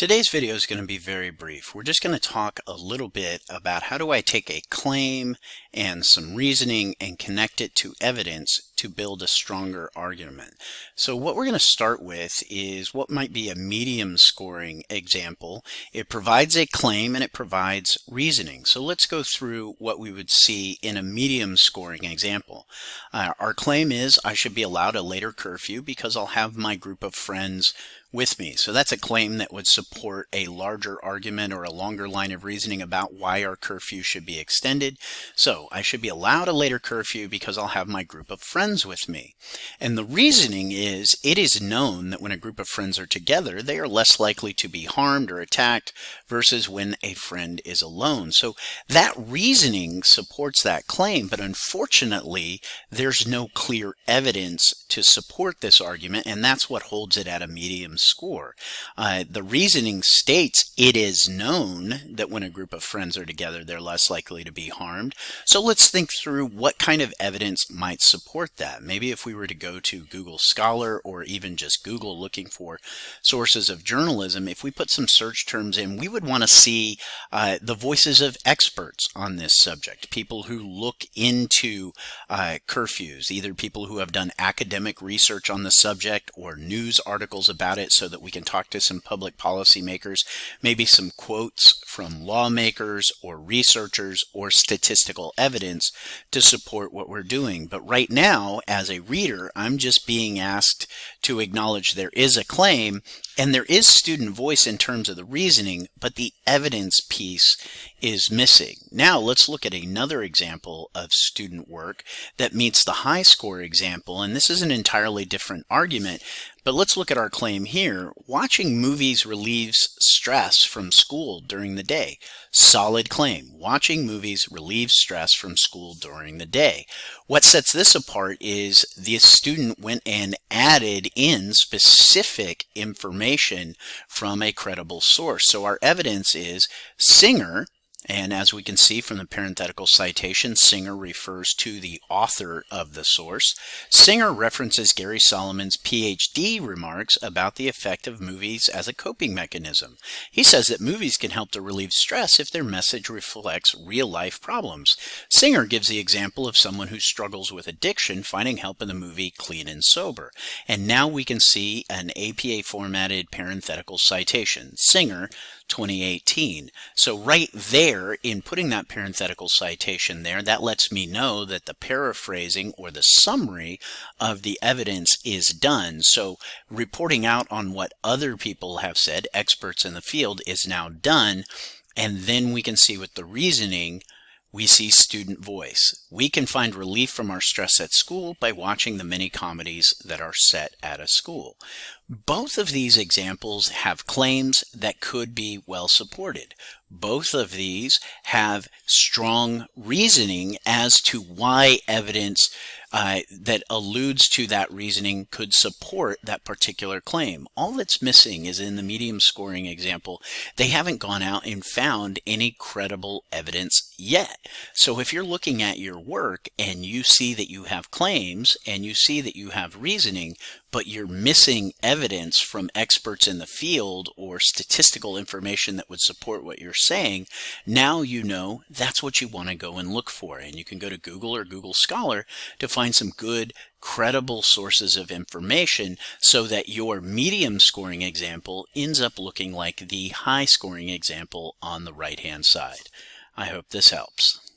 Today's video is going to be very brief. We're just going to talk a little bit about how do I take a claim and some reasoning and connect it to evidence to build a stronger argument. So what we're going to start with is what might be a medium scoring example. It provides a claim and it provides reasoning. So let's go through what we would see in a medium scoring example. Our claim is I should be allowed a later curfew because I'll have my group of friends with me. So that's a claim that would support a larger argument or a longer line of reasoning about why our curfew should be extended. So I should be allowed a later curfew because I'll have my group of friends with me. And the reasoning is it is known that when a group of friends are together, they are less likely to be harmed or attacked versus when a friend is alone. So that reasoning supports that claim, but unfortunately, there's no clear evidence to support this argument, and that's what holds it at a medium score. The reasoning states it is known that when a group of friends are together, they're less likely to be harmed. So let's think through what kind of evidence might support that. Maybe if we were to go to Google Scholar or even just Google looking for sources of journalism, if we put some search terms in, we would want to see the voices of experts on this subject, people who look into curfews, either people who have done academic research on the subject or news articles about it so that we can talk to some public policymakers, maybe some quotes from lawmakers or researchers or statistical evidence to support what we're doing. But right now, as a reader, I'm just being asked to acknowledge there is a claim and there is student voice in terms of the reasoning, but the evidence piece is missing. Now let's look at another example of student work that meets the high score example, and this is an entirely different argument, but let's look at our claim here. Watching movies relieves stress from school during the day. Solid claim. Watching movies relieves stress from school during the day. What sets this apart is the student went and added in specific information from a credible source. So our evidence is Singer. And as we can see from the parenthetical citation, Singer refers to the author of the source. Singer references Gary Solomon's PhD remarks about the effect of movies as a coping mechanism. He says that movies can help to relieve stress if their message reflects real-life problems. Singer gives the example of someone who struggles with addiction finding help in the movie Clean and Sober. And now we can see an APA-formatted parenthetical citation. Singer, 2018. So right there, in putting that parenthetical citation there, that lets me know that the paraphrasing or the summary of the evidence is done. So reporting out on what other people have said, experts in the field, is now done. And then we can see with the reasoning, we see student voice. We can find relief from our stress at school by watching the many comedies that are set at a school. Both of these examples have claims that could be well supported. Both of these have strong reasoning as to why evidence that alludes to that reasoning could support that particular claim. All that's missing is in the medium scoring example, they haven't gone out and found any credible evidence yet. So if you're looking at your work and you see that you have claims and you see that you have reasoning, but you're missing evidence from experts in the field or statistical information that would support what you're saying, now you know that's what you want to go and look for. And you can go to Google or Google Scholar to find some good, credible sources of information so that your medium scoring example ends up looking like the high scoring example on the right-hand side. I hope this helps.